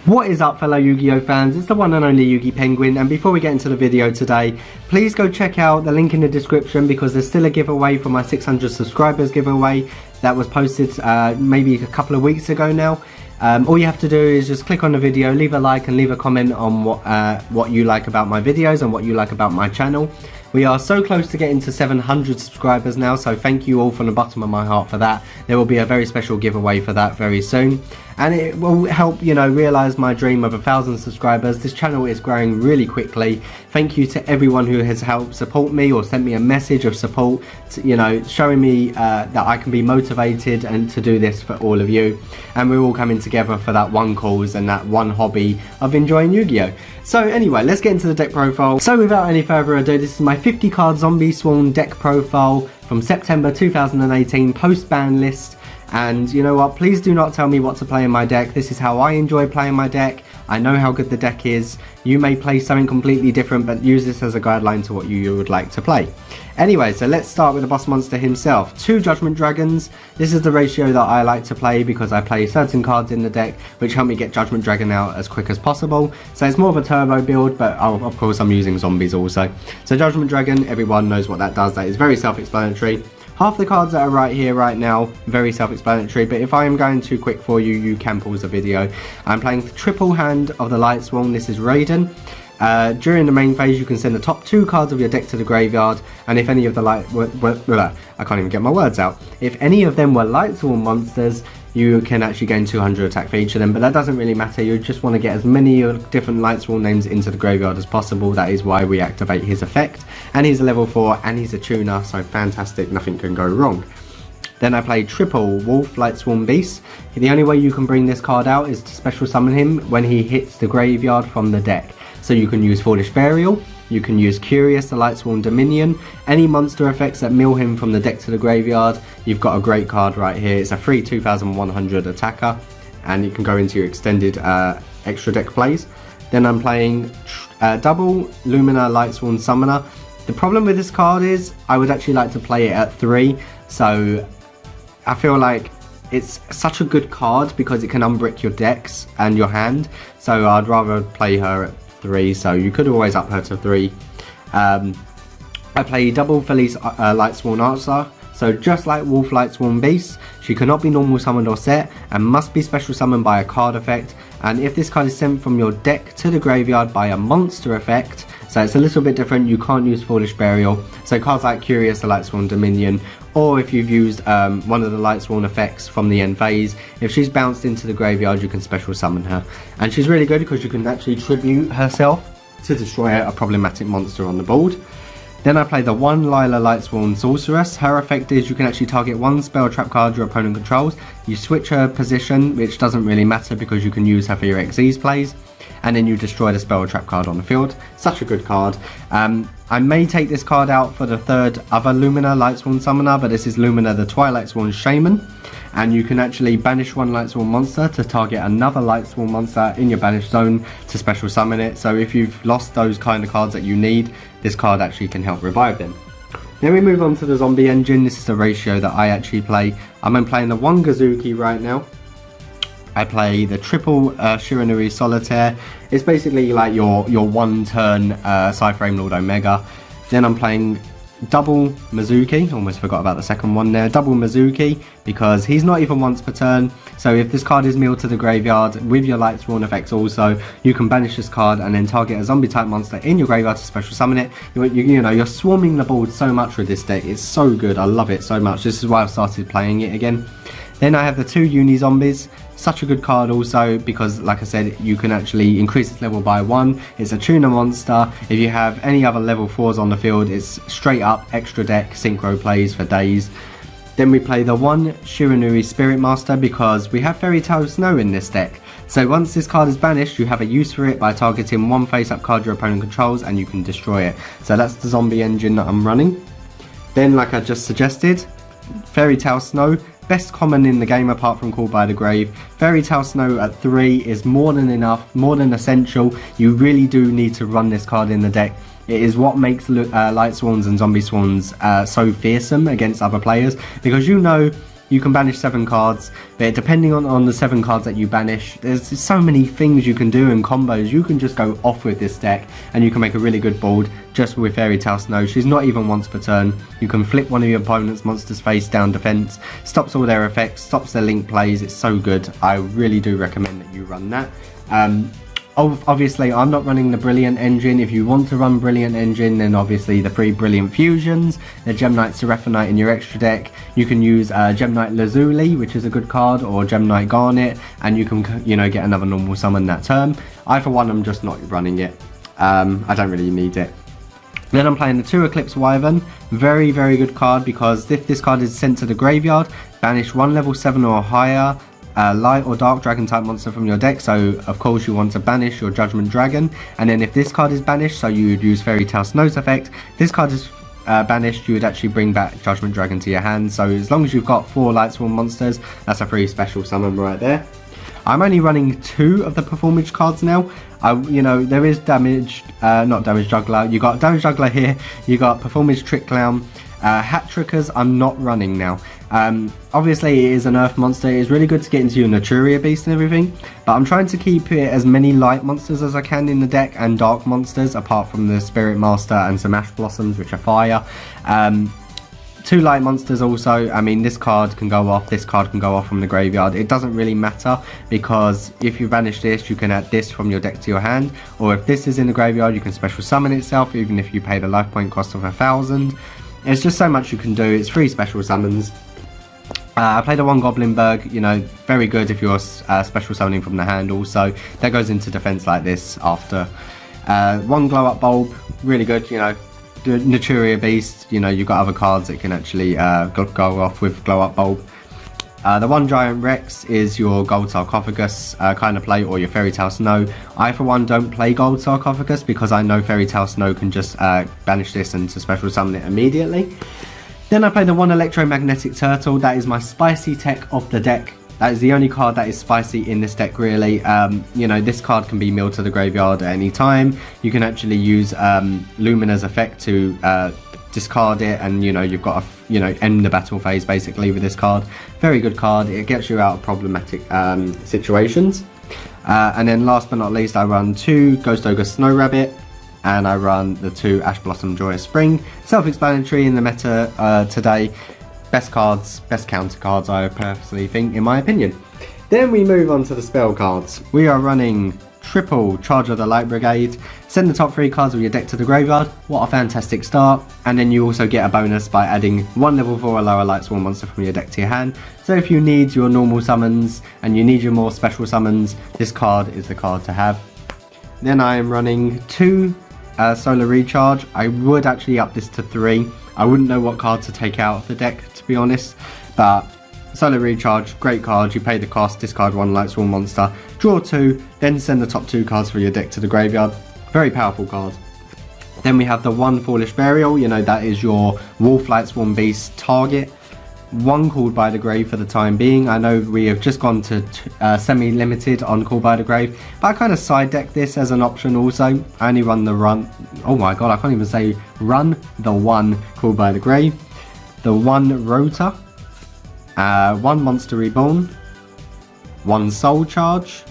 What is up, fellow Yu-Gi-Oh fans? It's the one and only Yugi Penguin, and before we get into the video today, please go check out the link in the description because there's still a giveaway for my 600 subscribers giveaway that was posted maybe a couple of weeks ago now. All you have to do is just click on the video, leave a like and leave a comment on what you like about my videos and what you like about my channel. We are so close to getting to 700 subscribers now, so thank you all from the bottom of my heart for that. There will be a very special giveaway for that very soon, and it will help, you know, realise my dream of 1,000 subscribers. This channel is growing really quickly. Thank you to everyone who has helped support me or sent me a message of support, you know, showing me that I can be motivated and to do this for all of you. And we're all coming together for that one cause and that one hobby of enjoying Yu-Gi-Oh! So anyway, let's get into the deck profile. So without any further ado, this is my 50 card Zombiesworn deck profile from September 2018 post ban list. And you know what, please do not tell me what to play in my deck. This is how I enjoy playing my deck. I know how good the deck is. You may play something completely different, but use this as a guideline to what you would like to play. Anyway, so let's start with the boss monster himself. 2 Judgment Dragons. This is the ratio that I like to play because I play certain cards in the deck which help me get Judgment Dragon out as quick as possible. So it's more of a turbo build, but of course I'm using zombies also. So Judgment Dragon, everyone knows what that does. That is very self-explanatory. Half the cards that are right here right now, very self-explanatory, but if I am going too quick for you, you can pause the video. I'm playing the triple hand of the Lightsworn. This is Raiden. During the main phase, you can send the top 2 cards of your deck to the graveyard, and if any of the I can't even get my words out. If any of them were Lightsworn monsters, you can actually gain 200 attack for each of them, but that doesn't really matter. You just want to get as many different Lightsworn names into the graveyard as possible. That is why we activate his effect, and he's a level 4 and he's a tuner, so fantastic, nothing can go wrong. Then I play triple Wolf Lightsworn Beast. The only way you can bring this card out is to special summon him when he hits the graveyard from the deck. So you can use Foolish Burial, you can use Curious the Lightsworn Dominion, any monster effects that mill him from the deck to the graveyard. You've got a great card right here. It's a free 2100 attacker, and you can go into your extended extra deck plays. Then I'm playing double Lumina Lightsworn Summoner. The problem with this card is I would actually like to play it at 3, so I feel like it's such a good card because it can unbrick your decks and your hand, so I'd rather play her at 3, so you could always up her to 3. I play double Felice Lightsworn Archer. So just like Wolf Lightsworn Beast, she cannot be normal summoned or set and must be special summoned by a card effect, and if this card is sent from your deck to the graveyard by a monster effect, so it's a little bit different, you can't use Foolish Burial. So cards like Curious the Lightsworn Dominion, or if you've used one of the Lightsworn effects from the end phase, if she's bounced into the graveyard you can special summon her, and she's really good because you can actually tribute herself to destroy a problematic monster on the board. Then I play the 1 Lila Lightsworn Sorceress. Her effect is you can actually target 1 spell trap card your opponent controls. You switch her position, which doesn't really matter because you can use her for your Xyz plays, and then you destroy the spell trap card on the field. Such a good card. I may take this card out for the 3rd other Lumina Lightsworn Summoner, but this is Lumina the Twilightsworn Shaman, and you can actually banish 1 Lightsworn monster to target another Lightsworn monster in your banish zone to special summon it. So if you've lost those kind of cards that you need, this card actually can help revive them. Then we move on to the zombie engine. This is the ratio that I actually play. I'm playing the 1 Gazuki right now. I play the triple Shiranui Solitaire. It's basically like your 1 turn Cyframe Lord Omega. Then I'm playing double Mizuki. Almost forgot about the second one there. Double Mizuki because he's not even once per turn. So if this card is milled to the graveyard with your Lightsworn effects also, you can banish this card and then target a zombie type monster in your graveyard to special summon it. You know, you're swarming the board so much with this deck. It's so good. I love it so much. This is why I've started playing it again. Then I have the 2 Uni Zombies. Such a good card also because, like I said, you can actually increase its level by 1. It's a tuner monster. If you have any other level 4s on the field, it's straight up extra deck synchro plays for days. Then we play the 1 Shiranui Spirit Master because we have Fairy Tale Snow in this deck. So once this card is banished, you have a use for it by targeting 1 face-up card your opponent controls and you can destroy it. So that's the zombie engine that I'm running. Then, like I just suggested, Fairy Tale Snow. Best common in the game apart from Called by the Grave. Fairy Tale Snow at 3 is more than enough, more than essential. You really do need to run this card in the deck. It is what makes Lightsworns and Zombiesworns so fearsome against other players, because you know you can banish 7 cards, but depending on the 7 cards that you banish, there's so many things you can do and combos. You can just go off with this deck and you can make a really good board just with Fairy Tale Snow. She's not even once per turn. You can flip one of your opponent's monsters face down defense, stops all their effects, stops their link plays. It's so good. I really do recommend that you run that. Obviously, I'm not running the Brilliant engine. If you want to run Brilliant engine, then obviously the 3 Brilliant Fusions, the Gem Knight Seraphonite in your extra deck. You can use Gem Knight Lazuli, which is a good card, or Gem Knight Garnet, and you can, get another normal summon that turn. I, for one, am just not running it. I don't really need it. Then I'm playing the 2 Eclipse Wyvern. Very, very good card, because if this card is sent to the graveyard, banish 1 level 7 or higher light or dark dragon type monster from your deck. So of course you want to banish your Judgment Dragon, and then if this card is banished, so you would use Fairy Tale Snow's effect, this card is banished, you would actually bring back Judgment Dragon to your hand. So as long as you've got 4 Lightsworn monsters, that's a free special summon right there. I'm only running 2 of the performance cards now. There is not Damage Juggler. You got Damage Juggler here. You got Performance Trick Clown. Hat Trickers I'm not running now. Obviously it is an earth monster. It's really good to get into your Naturia Beast and everything, but I'm trying to keep it as many light monsters as I can in the deck, and dark monsters, apart from the Spirit Master and some Ash Blossoms, which are fire. 2 light monsters also. I mean, this card can go off, this card can go off from the graveyard. It doesn't really matter, because if you banish this, you can add this from your deck to your hand, or if this is in the graveyard, you can special summon itself, even if you pay the life point cost of 1,000. There's just so much you can do. It's 3 special summons. I played a 1 Goblinberg, very good if you're special summoning from the hand also. That goes into defense like this after. 1 Glow Up Bulb, really good, the Naturia Beast, you've got other cards that can actually go off with Glow Up Bulb. The 1 Giant Rex is your Gold Sarcophagus kind of play, or your Fairy Tale Snow. I, for one, don't play Gold Sarcophagus because I know Fairy Tale Snow can just banish this and to special summon it immediately. Then I play the 1 Electromagnetic Turtle. That is my spicy tech of the deck. That is the only card that is spicy in this deck, really. This card can be milled to the graveyard at any time. You can actually use Lumina's effect to discard it, and you've got to end the battle phase basically with this card. Very good card. It gets you out of problematic situations. And then last but not least, I run 2 Ghost Ogre Snow Rabbit, and I run the 2 Ash Blossom Joyous Spring. Self-explanatory in the meta today. Best cards, best counter cards, I personally think, in my opinion. Then we move on to the spell cards. We are running triple Charge of the Light Brigade. Send the top 3 cards of your deck to the graveyard. What a fantastic start. And then you also get a bonus by adding 1 level 4 or lower Lightsworn monster from your deck to your hand. So if you need your normal summons and you need your more special summons, this card is the card to have. Then I am running 2 Solar Recharge. I would actually up this to 3. I wouldn't know what card to take out of the deck, to be honest, but Solar Recharge, great card. You pay the cost, discard 1 Lightsworn monster, draw 2, then send the top 2 cards for your deck to the graveyard. Very powerful card. Then we have the 1 Foolish Burial. That is your Wolf Lightsworn Beast target. 1 Called by the Grave for the time being. I know we have just gone to semi-limited on Called by the Grave, but I kind of side deck this as an option also. I only run the oh my god, I can't even say run the 1 Called by the Grave, the 1 Rota, 1 Monster Reborn, 1 Soul Charge.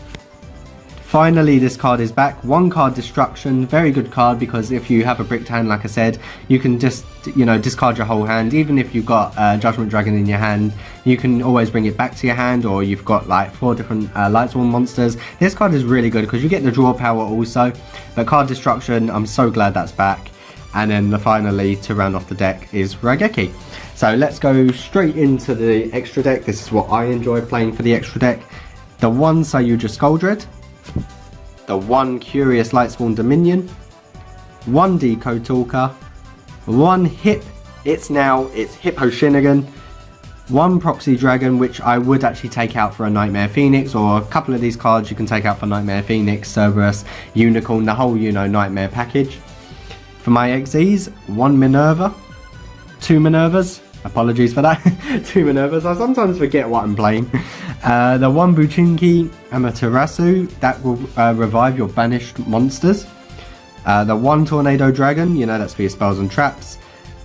Finally, this card is back. 1 card Destruction. Very good card, because if you have a bricked hand, like I said, you can just discard your whole hand. Even if you've got Judgment Dragon in your hand, you can always bring it back to your hand, or you've got like 4 different Lightsworn monsters. This card is really good because you get the draw power also. But card Destruction, I'm so glad that's back. And then finally, to round off the deck, is Raigeki. So let's go straight into the extra deck. This is what I enjoy playing for the extra deck. The 1 Sayuja Skuldred, the 1 Curious Lightsworn Dominion, 1 Decode Talker, 1 Hip, it's Hippo Shinigami, 1 Proxy Dragon, which I would actually take out for a Nightmare Phoenix, or a couple of these cards you can take out for Nightmare Phoenix, Cerberus, Unicorn, the whole Nightmare package. For my XEs, 1 Minerva, 2 Minervas, apologies for that, 2 Minervas, I sometimes forget what I'm playing. The 1 Buchinki Amaterasu, that will revive your banished monsters. The 1 Tornado Dragon, that's for your spells and traps.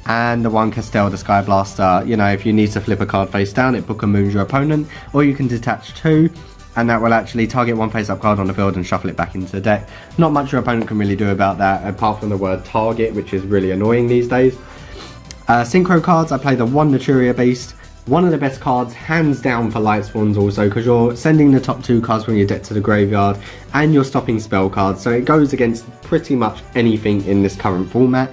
and the one Castell, the Sky Blaster. You know, if you need to flip a card face down, it book and moons your opponent, or you can detach 2, and that will actually target one face-up card on the field and shuffle it back into the deck. Not much your opponent can really do about that, apart from the word target, which is really annoying these days. Synchro cards, I play the 1 Naturia Beast. One of the best cards, hands down, for Light Spawns also, because you're sending the top 2 cards from your deck to the graveyard, and you're stopping spell cards, so it goes against pretty much anything in this current format.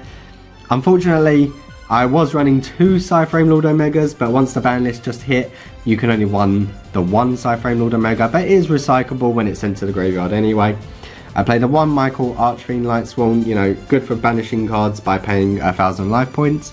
Unfortunately, I was running 2 Psyframe Lord Omegas, but once the ban list just hit, you can only run the 1 Psyframe Lord Omega, but it is recyclable when it's sent to the graveyard anyway. I play the 1 Michael Archfiend Lightsworn, you know, good for banishing cards by paying 1,000 life points.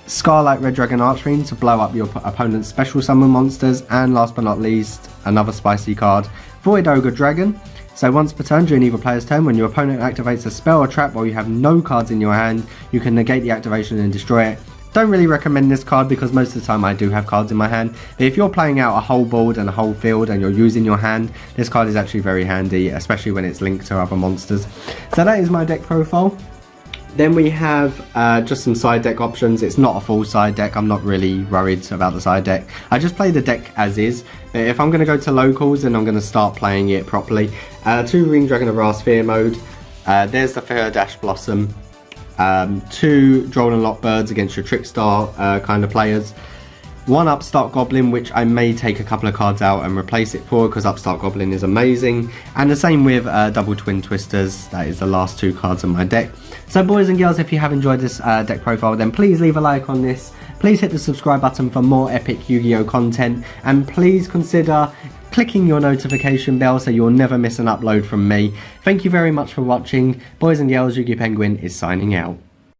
Scarlight Red Dragon Archfiend to blow up your opponent's special summon monsters, and last but not least, another spicy card, Void Ogre Dragon. So once per turn during either player's turn, when your opponent activates a spell or trap while you have no cards in your hand, you can negate the activation and destroy it. Don't really recommend this card because most of the time I do have cards in my hand, but if you're playing out a whole board and a whole field and you're using your hand, this card is actually very handy, especially when it's linked to other monsters. So that is my deck profile. Then we have just some side deck options. It's not a full side deck. I'm not really worried about the side deck. I just play the deck as is. But if I'm going to go to locals, then I'm going to start playing it properly. 2 Ring Dragon of Wrath Fear mode. There's the Fair Dash Blossom. 2 Droll and Lockbirds against your Trickstar kind of players. 1 Upstart Goblin, which I may take a couple of cards out and replace it for, because Upstart Goblin is amazing. And the same with Double Twin Twisters. That is the last 2 cards in my deck. So boys and girls, if you have enjoyed this deck profile, then please leave a like on this. Please hit the subscribe button for more epic Yu-Gi-Oh content. And please consider clicking your notification bell so you'll never miss an upload from me. Thank you very much for watching. Boys and girls, Yu-Gi Penguin is signing out.